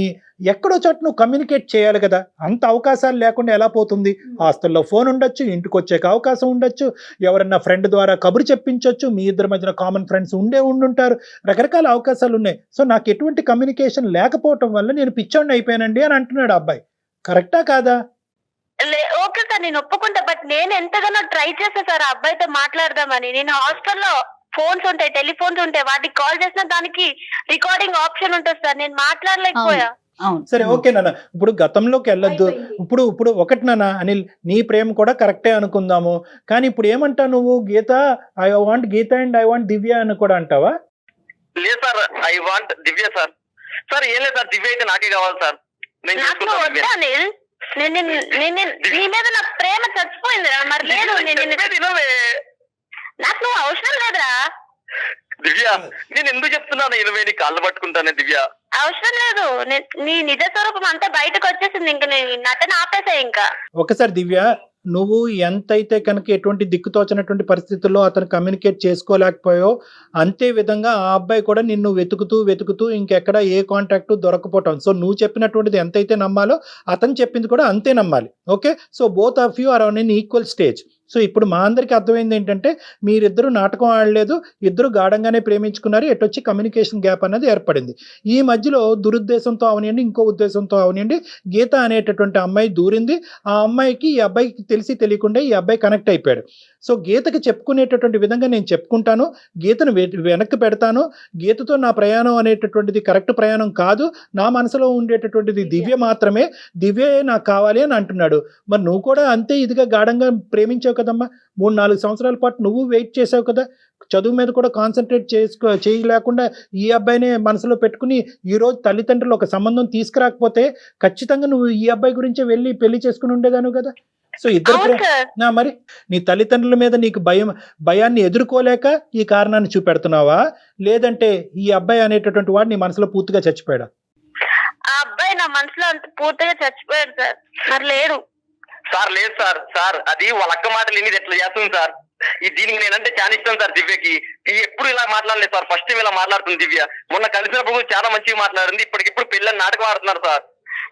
ఎక్కడో చోట నువ్వు కమ్యూనికేట్ చేయాలి కదా. అంత అవకాశాలు లేకుండా ఎలా పోతుంది? హాస్టల్లో ఫోన్ ఉండొచ్చు, ఇంటికి వచ్చే అవకాశం ఉండొచ్చు, ఎవరన్నా ఫ్రెండ్ ద్వారా కబురు చెప్పించవచ్చు, మీ ఇద్దరి మధ్యన కామన్ ఫ్రెండ్స్ ఉండుంటారు, రకరకాల అవకాశాలు ఉన్నాయి. సో నాకు ఎటువంటి కమ్యూనికేషన్ లేకపోవటం వల్ల నేను పిచ్చోడిని అయిపోయానండి అని అంటున్నాడు అబ్బాయి. కరెక్టా కాదా? ఓకే సార్, నేను ఒప్పుకుంటా, బట్ నేను ఎంతగానో ట్రై చేస్తా సార్ ఆ అబ్బాయితో మాట్లాడదామని. నేను హాస్టల్లో ఫోన్స్ ఉంటాయి, టెలిఫోన్స్ ఉంటాయి, వాటికి కాల్ చేసిన దానికి రికార్డింగ్ ఆప్షన్ ఉంటుంది సార్, నేను మాట్లాడలేకపోయా. సరే ఓకే నాన్న, ఇప్పుడు గతంలోకి వెళ్ళొద్దు. ఇప్పుడు ఒకటి నాన్న అనిల్, నీ ప్రేమ కూడా కరెక్టే అనుకుందాము, కానీ ఇప్పుడు ఏమంటావు నువ్వు? Geetha, I want Geetha and I want Divya అని కూడా అంటావా? లేదు sir, I want Divya sir. Sir ఏం లేదు సార్, దివ్య అయితే నాకే కావాలి సార్. నేను నీ మీద నా ప్రేమ చచ్చిపోయిందిరా. మరి లేదు, నాకు నువ్వు అవసరం లేదురా. దివ్య నేను ఎందుకు చెప్తున్నాను 20 నీ కాళ్ళు పట్టుకుంటానే దివ్య. అవసరం లేదు, నీ నిజ స్వరూపం అంతా బయటకు వచ్చేసింది. ఇంకా నీ నటన ఆపేసాయి. ఇంకా ఒకసారి దివ్య, నువ్వు ఎంతైతే కనుక ఎటువంటి దిక్కుతోచినటువంటి పరిస్థితుల్లో అతను కమ్యూనికేట్ చేసుకోలేకపోయావో అంతే విధంగా ఆ అబ్బాయి కూడా నిన్ను వెతుకుతూ ఇంకెక్కడ ఏ కాంటాక్ట్ దొరకపోవటం. సో నువ్వు చెప్పినటువంటిది ఎంతైతే నమ్మాలో అతను చెప్పింది కూడా అంతే నమ్మాలి. Okay, so both of you are on an equal stage. So ఇప్పుడు మా అందరికీ అర్థమైంది ఏంటంటే మీరిద్దరు నాటకం ఆడలేదు, ఇద్దరు గాఢంగానే ప్రేమించుకున్నారు, ఎటొచ్చి కమ్యూనికేషన్ గ్యాప్ అనేది ఏర్పడింది. ఈ మధ్యలో దురుద్దేశంతో అవనియండి, ఇంకో ఉద్దేశంతో అవనియండి, గీత అనేటటువంటి అమ్మాయి దూరింది. ఆ అమ్మాయికి ఈ అబ్బాయికి తెలిసి తెలియకుండా ఈ అబ్బాయి కనెక్ట్ అయిపోయాడు. సో గీతకి చెప్పుకునేటటువంటి విధంగా నేను చెప్పుకుంటాను, గీతను వెనక్కి పెడతాను. గీతతో నా ప్రయాణం అనేటటువంటిది కరెక్ట్ ప్రయాణం కాదు, నా మనసులో ఉండేటటువంటిది దివ్య మాత్రమే, దివ్యే నాకు కావాలి అని అంటున్నాడు. మరి నువ్వు కూడా అంతే ఇదిగా గాఢంగా ప్రేమించావు కదమ్మా. 3-4 సంవత్సరాల పాటు నువ్వు వెయిట్ చేసావు కదా, చదువు మీద కూడా కాన్సన్ట్రేట్ చేయలేకుండా ఈ అబ్బాయినే మనసులో పెట్టుకుని ఈరోజు తల్లిదండ్రులు ఒక సంబంధం తీసుకురాకపోతే ఖచ్చితంగా నువ్వు ఈ అబ్బాయి గురించే వెళ్ళి పెళ్లి చేసుకుని ఉండేదాను కదా. సో ఇద్దరు మరి నీ తల్లిదండ్రుల మీద నీకు భయాన్ని ఎదుర్కోలేక ఈ కారణాన్ని చూపెడుతున్నావా, లేదంటే ఈ అబ్బాయి అనేటటువంటి వాడు నీ మనసులో పూర్తిగా చచ్చిపోయాడా? ఆ అబ్బాయి నా మనసులో అంత పూర్తిగా చచ్చిపోయాడు సార్. మరి లేడు సార్, లేదు సార్. సార్ అది వాళ్ళ అక్క మాటలు ఎన్ని ఎట్లా చేస్తుంది సార్. దీనికి నేనంటే చాలా ఇష్టం సార్ దివ్యకి. ఎప్పుడు ఇలా మాట్లాడలేదు సార్, ఫస్ట్ టైం ఇలా మాట్లాడుతుంది దివ్య. మొన్న కలిసినప్పుడు చాలా మంచిగా మాట్లాడింది, ఇప్పటికిప్పుడు పిల్లలు నాటకం ఆడుతున్నారు సార్.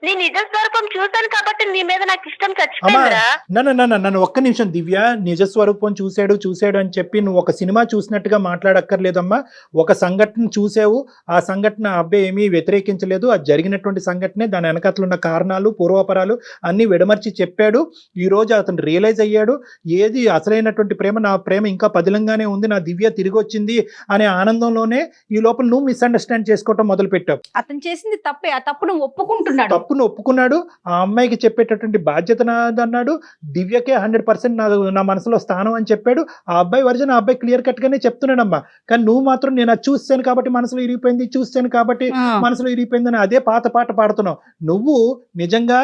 నీ నిజ స్వరూపం చూశాను కాబట్టి నీ మీద నాకు ఇష్టం చచ్చిపోయిందిరా. నన్ను ఒక్క నిమిషం దివ్య, నిజ స్వరూపం చూశాడు అని చెప్పి నువ్వు ఒక సినిమా చూసినట్టుగా మాట్లాడక్కర్లేదమ్మా. ఒక సంఘటన చూసావు, ఆ సంఘటన అబ్బాయి ఏమీ వ్యతిరేకించలేదు, అది జరిగినటువంటి సంఘటనే, దాని వెనకతలు ఉన్న కారణాలు పూర్వపరాలు అన్ని విడమర్చి చెప్పాడు. ఈ రోజు అతను రియలైజ్ అయ్యాడు, ఏది అసలైనటువంటి ప్రేమ, నా ప్రేమ ఇంకా పదిలంగానే ఉంది, నా దివ్య తిరిగి వచ్చింది అనే ఆనందంలోనే ఈ లోపల నువ్వు మిస్అండర్స్టాండ్ చేసుకోవటం మొదలు పెట్టావు. అతను చేసింది తప్పే, ఆ తప్పును ఒప్పుకుంటున్నాడు, తప్పును ఒప్పుకున్నాడు. ఆ అమ్మాయికి చెప్పేటటువంటి బాధ్యత నాదన్నాడు. దివ్యకే 100% నా మనసులో స్థానం అని చెప్పాడు. ఆ అబ్బాయి వర్జన్ ఆ అబ్బాయి క్లియర్ కట్ గానే చెప్తున్నాడమ్మా. కానీ నువ్వు మాత్రం నేను అది చూస్తాను కాబట్టి మనసులో ఇరిగిపోయింది, చూస్తాను కాబట్టి మనసులో ఇరిగిపోయిందని అదే పాత పాట పాడుతున్నావు. నువ్వు నిజంగా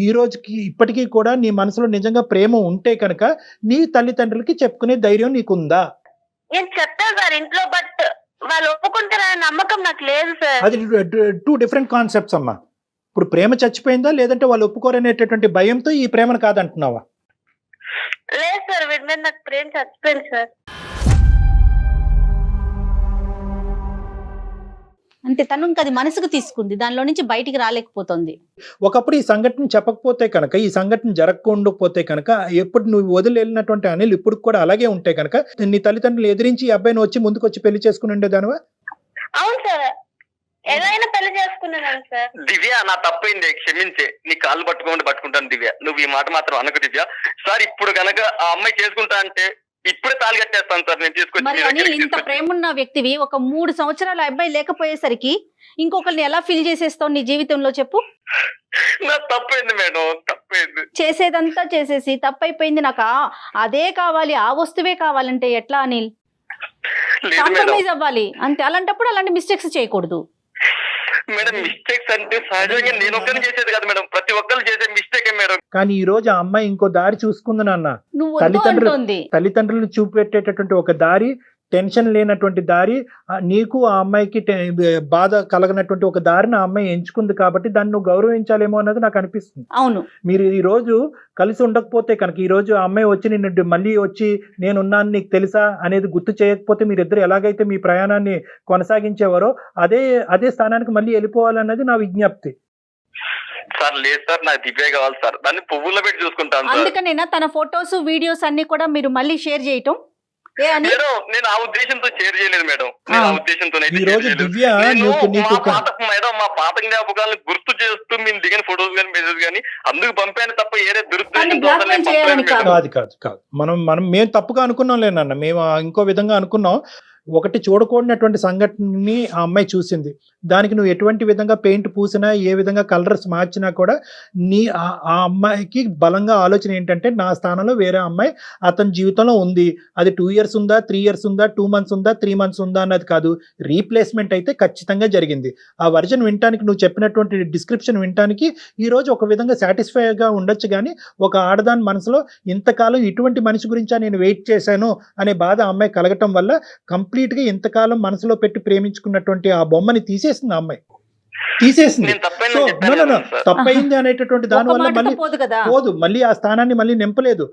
ఈ రోజుకి ఇప్పటికీ కూడా నీ మనసులో నిజంగా ప్రేమ ఉంటే కనుక నీ తల్లిదండ్రులకి చెప్పుకునే ధైర్యం నీకుందా? నేను చెప్తాను సార్ ఇంట్లో, బట్ వాళ్ళు ఒప్పుకుంటారనే నమ్మకం నాకు లేదు సార్. అది 2 డిఫరెంట్ కాన్సెప్ట్స్ అమ్మా. ఇప్పుడు ప్రేమ చచ్చిపోయిందా, లేదంటే వాళ్ళు ఒప్పుకోరనేటటువంటి భయంతో ఈ ప్రేమను కాదంటున్నావా? లేదు సార్, వీడి మీద నాకు ప్రేమ చచ్చిపోయింది సార్. అంటే తను అది మనసుకు తీసుకుంది, దానిలో నుంచి బయటికి రాలేకపోతుంది. ఒకప్పుడు ఈ సంఘటన చెప్పకపోతే కనుక, ఈ సంఘటన జరగకపోతే కనుక, ఎప్పుడు నువ్వు వదిలి వెళ్ళినటువంటి అనిల్ ఇప్పుడు కూడా అలాగే ఉంటే కనుక నీ తల్లిదండ్రులు ఎదిరించి ఈ అబ్బాయిని వచ్చి ముందుకొచ్చి పెళ్లి చేసుకుని ఉండేదానివా? అవును సార్, ఏదైనా పెళ్లి చేసుకున్నాను సార్. దివ్య నా తప్పైంది, క్షమించే. నీ కాళ్ళు పట్టుకుంటాను దివ్య. నువ్వు ఈ మాట మాత్రం అనకు దివ్య. సార్ ఇప్పుడు కనుక ఆ అమ్మాయి చేసుకుంటా అంటే ఇప్పుడే తాళి కట్టేస్తాను సార్ నేను మరి అనిల్, ఇంత ప్రేమ ఉన్న వ్యక్తివి ఒక 3 సంవత్సరాల అబ్బాయి లేకపోయేసరికి ఇంకొకరిని ఎలా ఫీల్ చేసేస్తావు నీ జీవితంలో చెప్పు? నా తప్పైంది మేడం, తప్పైంది. చేసేదంతా చేసేసి తప్పైపోయింది, నాకు అదే కావాలి, ఆ వస్తువే కావాలంటే ఎట్లా అనిల్? కాంప్రమైజ్ అవ్వాలి అంతే. అలాంటప్పుడు అలాంటి మిస్టేక్స్ చేయకూడదు మేడం. మిస్టేక్స్ అంటే సహజంగా నేను ఒక్కరిని చేసేది కదా మేడం, ప్రతి ఒక్కరు చేసే మిస్టేక్ మేడం. కానీ ఈ రోజు ఆ అమ్మాయి ఇంకో దారి చూసుకుంది నాన్న. నువ్వు తల్లిదండ్రులు చూపెట్టేటటువంటి ఒక దారి, టెన్షన్ లేనటువంటి దారి, నీకు ఆ అమ్మాయికి బాధ కలగనటువంటి ఒక దారిని ఆ అమ్మాయి ఎంచుకుంది కాబట్టి దాన్ని నువ్వు గౌరవించాలేమో అన్నది నాకు అనిపిస్తుంది. అవును, మీరు ఈ రోజు కలిసి ఉండకపోతే కనుక, ఈ రోజు ఆ అమ్మాయి వచ్చి నిన్ను మళ్ళీ వచ్చి నేనున్నాను నీకు తెలుసా అనేది గుర్తు చేయకపోతే, మీరిద్దరు ఎలాగైతే మీ ప్రయాణాన్ని కొనసాగించేవారో అదే స్థానానికి మళ్ళీ వెళ్ళిపోవాలన్నది నా విజ్ఞప్తి. సార్ లేదు సార్, నాకు దివ్య కావాలి సార్, దాన్ని పువ్వుల్లో పెట్టి చూసుకుంటాను. అందుకనేనా తన ఫోటోస్ వీడియోస్ అన్ని కూడా మీరు మళ్ళీ షేర్ చేయటం? నేను ఆ ఉద్దేశంతో షేర్ చేయలేదు మేడం. నేను ఆ ఉద్దేశంతో మా పాత జ్ఞాపకాలను గుర్తు చేస్తూ మేము దిగిన ఫోటోస్ కానీ మెసేజ్ కానీ అందుకు పంపాను తప్ప ఏదే కాదు. మేము తప్పుగా అనుకున్నాం లేనన్న, మేము ఇంకో విధంగా అనుకున్నాం. ఒకటి చూడకూడనటువంటి సంఘటనని ఆ అమ్మాయి చూసింది. దానికి నువ్వు ఎటువంటి విధంగా పెయింట్ పూసినా, ఏ విధంగా కలర్స్ మార్చినా కూడా ఆ అమ్మాయికి బలంగా ఆలోచన ఏంటంటే నా స్థానంలో వేరే అమ్మాయి అతని జీవితంలో ఉంది. అది 2 years ఉందా, 3 years ఉందా, 2 months ఉందా, 3 months ఉందా అన్నది కాదు. రీప్లేస్మెంట్ అయితే ఖచ్చితంగా జరిగింది. ఆ వర్జన్ వినటానికి, నువ్వు చెప్పినటువంటి డిస్క్రిప్షన్ వినటానికి ఈరోజు ఒక విధంగా సాటిస్ఫైగా ఉండొచ్చు, కానీ ఒక ఆడదాని మనసులో ఇంతకాలం ఇటువంటి మనిషి గురించా నేను వెయిట్ చేశాను అనే బాధ ఆ అమ్మాయి కలగటం వల్ల కంప్లీట్గా ఇంతకాలం మనసులో పెట్టి ప్రేమించుకున్నటువంటి ఆ బొమ్మని తీసేసింది ఆ అమ్మాయి, తీసేసింది. సో తప్పైంది అనేటటువంటి దాని వల్ల మళ్ళీ పోదు, మళ్ళీ ఆ స్థానాన్ని మళ్ళీ నింపలేదు.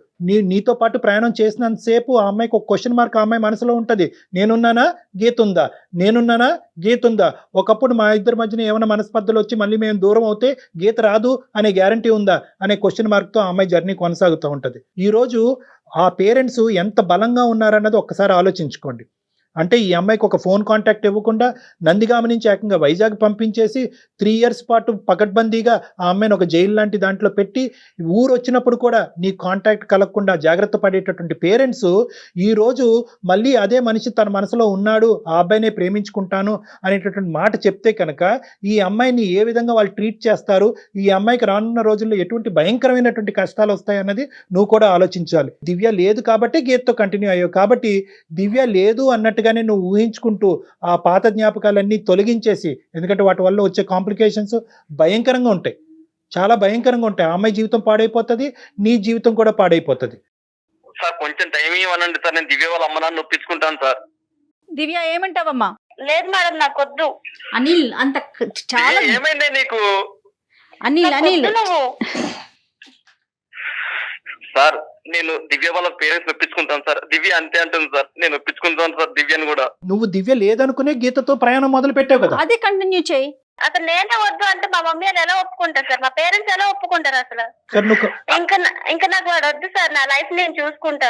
నీతో పాటు ప్రయాణం చేసినంతసేపు ఆ అమ్మాయికి ఒక క్వశ్చన్ మార్క్ ఆ అమ్మాయి మనసులో ఉంటది. నేనున్నానా, గీత ఉందా, నేనున్నానా, గీత ఉందా. ఒకప్పుడు మా ఇద్దరి మధ్యన ఏమైనా మనస్పర్ధలు వచ్చి మళ్ళీ మేము దూరం అవుతే గీత రాదు అనే గ్యారంటీ ఉందా అనే క్వశ్చన్ మార్క్ తో ఆ అమ్మాయి జర్నీ కొనసాగుతూ ఉంటది. ఈ రోజు ఆ పేరెంట్స్ ఎంత బలంగా ఉన్నారన్నది ఒక్కసారి ఆలోచించుకోండి. అంటే ఈ అమ్మాయికి ఒక ఫోన్ కాంటాక్ట్ ఇవ్వకుండా నందిగామ నుంచి ఏకంగా వైజాగ్ పంపించేసి 3 years పాటు పకడ్బందీగా ఆ అమ్మాయిని ఒక జైలు లాంటి దాంట్లో పెట్టి ఊరు వచ్చినప్పుడు కూడా నీ కాంటాక్ట్ కలగకుండా జాగ్రత్త పడేటటువంటి పేరెంట్స్ ఈరోజు మళ్ళీ అదే మనిషి తన మనసులో ఉన్నాడు, ఆ అబ్బాయినే ప్రేమించుకుంటాను అనేటటువంటి మాట చెప్తే కనుక ఈ అమ్మాయిని ఏ విధంగా వాళ్ళు ట్రీట్ చేస్తారు, ఈ అమ్మాయికి రానున్న రోజుల్లో ఎటువంటి భయంకరమైనటువంటి కష్టాలు వస్తాయన్నది నువ్వు కూడా ఆలోచించాలి. దివ్య లేదు కాబట్టి గీతతో కంటిన్యూ అయ్యావు, కాబట్టి దివ్య లేదు అన్నట్టు నువ్వు ఊహించుకుంటూ ఆ పాత జ్ఞాపకాలన్నీ తొలగించేసి, ఎందుకంటే వాటి వల్ల వచ్చే కాంప్లికేషన్స్ భయంకరంగా ఉంటాయి, చాలా భయంకరంగా ఉంటాయి. ఆ అమ్మాయి జీవితం పాడైపోతుంది, నీ జీవితం కూడా పాడైపోతుంది. సార్ కొంచెం టైం ఇవ్వనండి సార్, నేను దివ్య వాళ్ళ అమ్మ నాన్న ఒప్పించుకుంటాను సార్. దివ్య ఏమంటావమ్మా? లేదు మేడం, నాకు వద్దు. అనిల్ అంత చాలా ఏమైంది నీకు? అనిల్ సార్ నేను దివ్య వాళ్ళ పేరెంట్స్ ఒప్పించుకుంటాను సార్. దివ్య అంతే అంటుంది సార్, నేను ఒప్పించుకుంటాను సార్ దివ్యని కూడా. నువ్వు దివ్య లేదనుకునే గీతతో ప్రయాణం మొదలు పెట్టావు కదా, అదే కంటిన్యూ చేయి. అసలు నేనే వద్దు అంటే మా మమ్మీ అని ఎలా ఒప్పుకుంటారు సార్? మా పేరెంట్స్ ఎలా ఒప్పుకుంటారు అసలు? ఇంకా నాకు వాడు వద్దు సార్, నా లైఫ్ నేను చూసుకుంటా.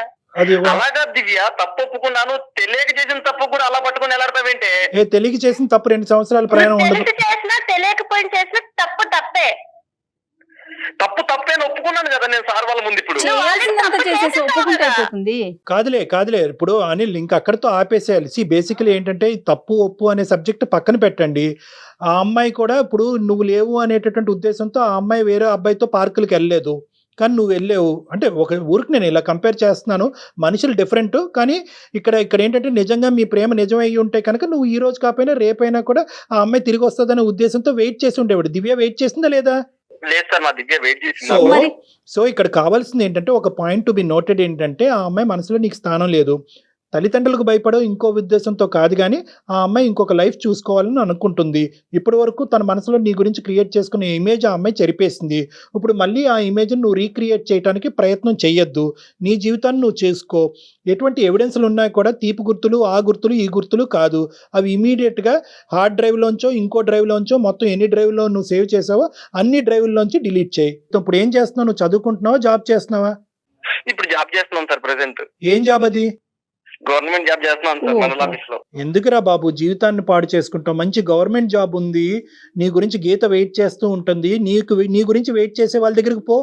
అలాగా దివ్య, తప్పు ఒప్పుకున్నాను, తెలియక చేసిన తప్పు కూడా అలా పట్టుకుని ఎలాడతావేంటే? తెలియక చేసిన తప్పు 2 సంవత్సరాల ప్రయాణం తెలిసి చేసినా తెలియకపోయిన చేసినా తప్పు తప్పే. తప్పే ఒప్పుకున్నాను కదా నేను సార్ వాళ్ళ ముందు. ఇప్పుడు కాదులే ఇప్పుడు అనిల్ ఇంకా అక్కడితో ఆపేసేయాలి. బేసికలీ ఏంటంటే ఈ తప్పు ఒప్పు అనే సబ్జెక్ట్ పక్కన పెట్టండి. ఆ అమ్మాయి కూడా ఇప్పుడు నువ్వు లేవు అనేటటువంటి ఉద్దేశంతో ఆ అమ్మాయి వేరే అబ్బాయితో పార్కులకు వెళ్ళలేదు, కానీ నువ్వు వెళ్ళావు. అంటే ఒక ఊరికి నేను ఇలా కంపేర్ చేస్తున్నాను, మనుషులు డిఫరెంట్, కానీ ఇక్కడ ఏంటంటే నిజంగా మీ ప్రేమ నిజమై ఉంటే కనుక నువ్వు ఈ రోజు కాకపోయినా రేపైనా కూడా ఆ అమ్మాయి తిరిగి వస్తుందనే ఉద్దేశంతో వెయిట్ చేసి ఉండేవాడు. దివ్య వెయిట్ చేసిందా లేదా? లేదు సార్, మా దివ్య వెయిట్ చేసింది. సో ఇక్కడ కావాల్సింది ఏంటంటే ఒక పాయింట్ టు బి నోటెడ్ ఏంటంటే ఆ అమ్మాయి మనసులో నీకు స్థానం లేదు. తల్లిదండ్రులకు భయపడో ఇంకో ఉద్దేశంతో కాదు, కానీ ఆ అమ్మాయి ఇంకొక లైఫ్ చూసుకోవాలని అనుకుంటుంది. ఇప్పటి వరకు తన మనసులో నీ గురించి క్రియేట్ చేసుకునే ఇమేజ్ ఆ అమ్మాయి చెరిపేసింది. ఇప్పుడు మళ్ళీ ఆ ఇమేజ్ని నువ్వు రీక్రియేట్ చేయడానికి ప్రయత్నం చెయ్యొద్దు. నీ జీవితాన్ని నువ్వు చేసుకో. ఎటువంటి ఎవిడెన్స్లు ఉన్నాయి కూడా తీపి గుర్తులు, ఆ గుర్తులు, ఈ గుర్తులు కాదు. అవి ఇమీడియట్గా హార్డ్ డ్రైవ్లోంచో ఇంకో డ్రైవ్లోంచో మొత్తం ఎన్ని డ్రైవ్లో నువ్వు సేవ్ చేసావో అన్ని డ్రైవ్లోంచి డిలీట్ చేయి. ఇప్పుడు ఏం చేస్తున్నావు? నువ్వు చదువుకుంటున్నావా, జాబ్ చేస్తున్నావా? ఇప్పుడు జాబ్ చేస్తున్నాం సార్ ప్రెసెంట్. ఏం జాబ్ అది? గవర్నమెంట్ జాబ్ చేస్తున్నాను సార్, మండల ఆఫీస్ లో. ఎందుకురా బాబు జీవితాన్ని పాడు చేసుకుంటావు? మంచి గవర్నమెంట్ జాబ్ ఉంది, నీ గురించి గీత వెయిట్ చేస్తూ ఉంటుంది, నీ గురించి వెయిట్ చేసే వాళ్ళ దగ్గరికి పో.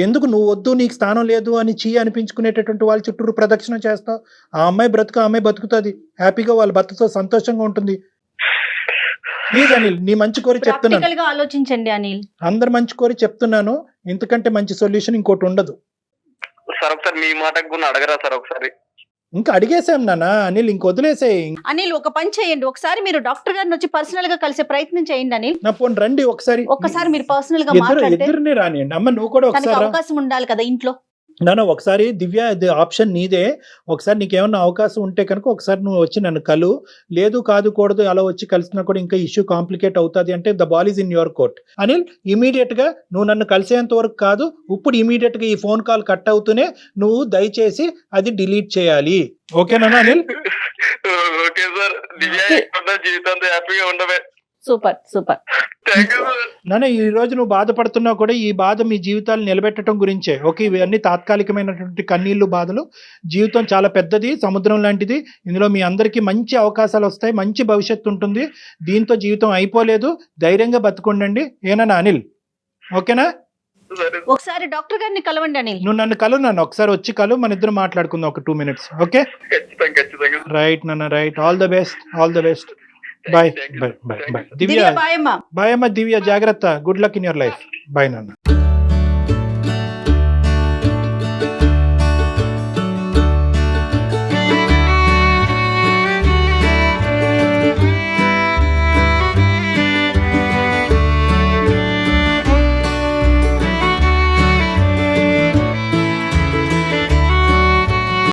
ఎందుకు నువ్వు వద్దు, నీకు స్థానం లేదు అని అనిపించుకునేటటువంటి వాళ్ళ చుట్టూరు ప్రదక్షిణ చేస్తావు? ఆ అమ్మాయి బ్రతుకు ఆ అమ్మాయి బతుకుతుంది, హ్యాపీగా వాళ్ళ భర్తతో సంతోషంగా ఉంటుంది. ప్లీజ్ అనిల్, నీ మంచి కోరి చెప్తున్నాను, ఆలోచించండి అనిల్, అందరు మంచి కోరి చెప్తున్నాను. ఇంతకంటే మంచి సొల్యూషన్ ఇంకోటి ఉండదు సార్. ఒకసారి మీ మాటకు కూడా అడగరా సార్? ఒకసారి ఇంకా అడిగేసాం నాన్న అనిల్, ఇంక వదిలేసే. అనిల్ ఒక పని చేయండి, ఒకసారి మీరు డాక్టర్ గారిని వచ్చి పర్సనల్ గా కలిసే ప్రయత్నం చేయండి అనిల్. నా ఫోన్ రండి ఒకసారి మీరు పర్సనల్ గా ఇద్దరిని రానియండి. అమ్మ నువ్వు కూడా ఒకసారి అవకాశం ఉండాలి కదా ఇంట్లో. నాన్న ఒకసారి దివ్య, ఇది ఆప్షన్ నీదే. ఒకసారి నీకేమన్నా అవకాశం ఉంటే కనుక ఒకసారి నువ్వు వచ్చి నన్ను కలు. లేదు కాదు కూడదు అలా వచ్చి కలిసినా కూడా ఇంకా ఇష్యూ కాంప్లికేట్ అవుతుంది అంటే the ball is in your court. Anil immediate గా నువ్వు నన్ను కలిసేంత వరకు కాదు, ఇప్పుడు ఇమీడియట్ గా ఈ ఫోన్ కాల్ కట్ అవుతూనే నువ్వు దయచేసి అది డిలీట్ చేయాలి. ఓకేనా అనిల్? Okay sir. జీవితంతో హ్యాపీగా ఉండవే. సూపర్. నాన్న ఈ రోజు నువ్వు బాధపడుతున్నావు కూడా ఈ బాధ మీ జీవితాలు నిలబెట్టడం గురించే. ఓకే, ఇవన్నీ తాత్కాలికమైనటువంటి కన్నీళ్లు, బాధలు. జీవితం చాలా పెద్దది, సముద్రం లాంటిది. ఇందులో మీ అందరికీ మంచి అవకాశాలు వస్తాయి, మంచి భవిష్యత్తు ఉంటుంది. దీంతో జీవితం అయిపోలేదు, ధైర్యంగా బతుకుండండి. ఏనా అనిల్? ఓకేనా? ఒకసారి డాక్టర్ గారిని కలవండి అనిల్. నువ్వు నన్ను కలు, నన్ను ఒకసారి వచ్చి కలు, మన ఇద్దరు మాట్లాడుకుందాం ఒక 2 minutes. ఓకే రైట్ నాన్న, right. All the best. Bye bye bye bye Divya Divya bye అమ్మా. బాయ్ అమ్మ దివ్య, జాగ్రత్త, good luck in your life. Bye నాన్న.